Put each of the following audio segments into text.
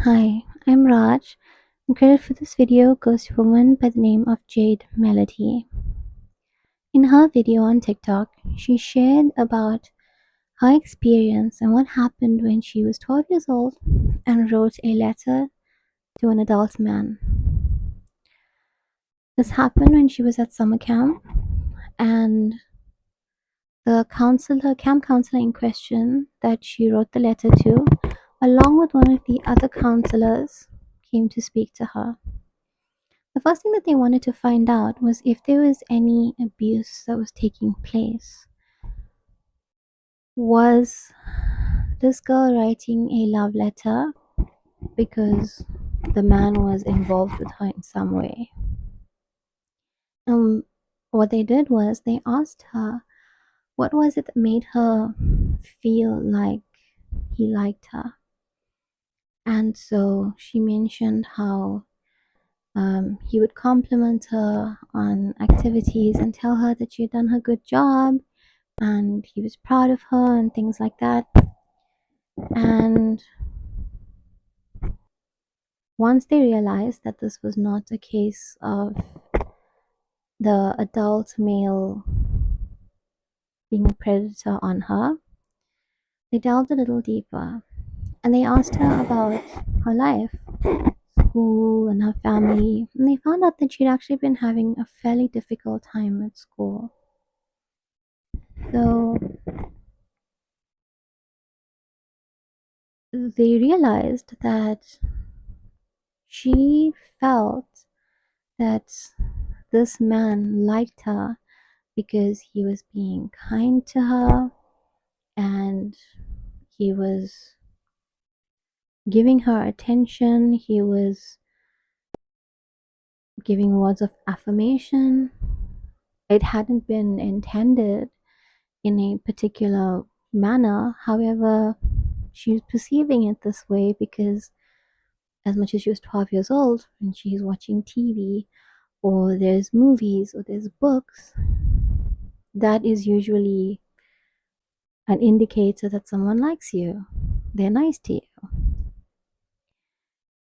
Hi, I'm Raj, and credit for this video goes to a woman by the name of Jade Melody. In her video on TikTok, she shared about her experience and what happened when she was 12 years old and wrote a letter to an adult man. This happened when she was at summer camp, and the camp counselor in question that she wrote the letter to, along with one of the other counselors, came to speak to her. The first thing that they wanted to find out was if there was any abuse that was taking place. Was this girl writing a love letter because the man was involved with her in some way? What they did was they asked her what was it that made her feel like he liked her. And so she mentioned how he would compliment her on activities and tell her that she had done her good job and he was proud of her and things like that. And once they realized that this was not a case of the adult male being a predator on her, they delved a little deeper and they asked her about her life, school, and her family. And they found out that she'd actually been having a fairly difficult time at school. So they realized that she felt that this man liked her because he was being kind to her and he was giving her attention, he was giving words of affirmation. It hadn't been intended in a particular manner. However, she was perceiving it this way because as much as she was 12 years old and she's watching TV or there's movies or there's books, that is usually an indicator that someone likes you. They're nice to you.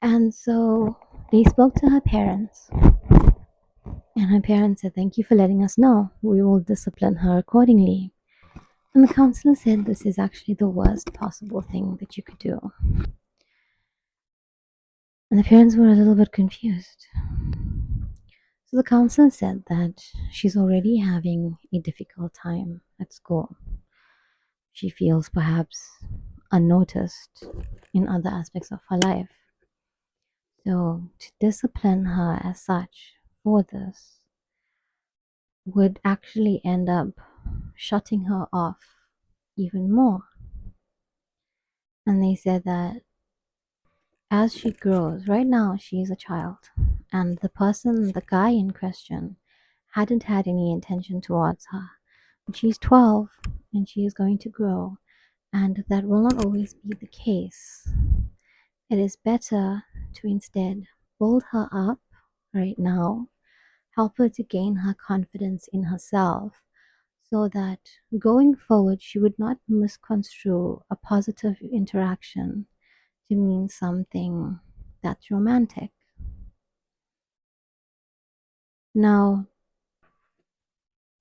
And so they spoke to her parents, and her parents said, "Thank you for letting us know. We will discipline her accordingly." And the counselor said, "This is actually the worst possible thing that you could do." And the parents were a little bit confused. So the counselor said that she's already having a difficult time at school. She feels perhaps unnoticed in other aspects of her life. So, to discipline her as such for this would actually end up shutting her off even more. And they said that as she grows, right now she is a child, and the guy in question, hadn't had any intention towards her. But she's 12 and she is going to grow, and that will not always be the case. It is better to instead build her up right now, help her to gain her confidence in herself so that going forward she would not misconstrue a positive interaction to mean something that's romantic. Now,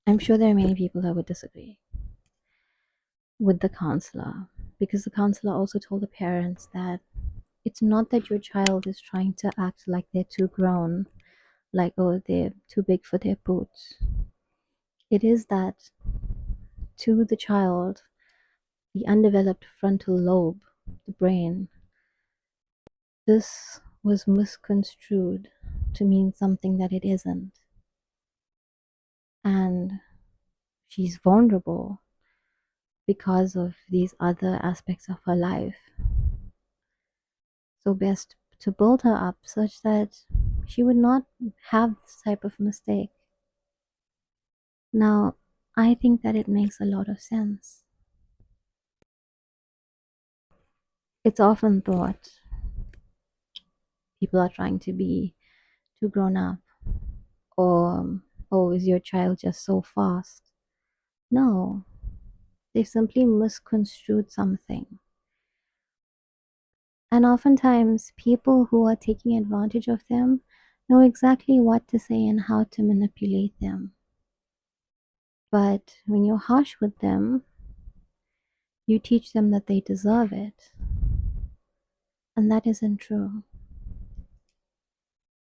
I'm sure there are many people that would disagree with the counselor because the counselor also told the parents that it's not that your child is trying to act like they're too grown, like, oh, they're too big for their boots. It is that to the child, the undeveloped frontal lobe, the brain, this was misconstrued to mean something that it isn't. And she's vulnerable because of these other aspects of her life. So, best to build her up such that she would not have this type of mistake. Now, I think that it makes a lot of sense. It's often thought people are trying to be too grown up, or, oh, is your child just so fast? No, they've simply misconstrued something. And oftentimes, people who are taking advantage of them know exactly what to say and how to manipulate them. But when you're harsh with them, you teach them that they deserve it. And that isn't true.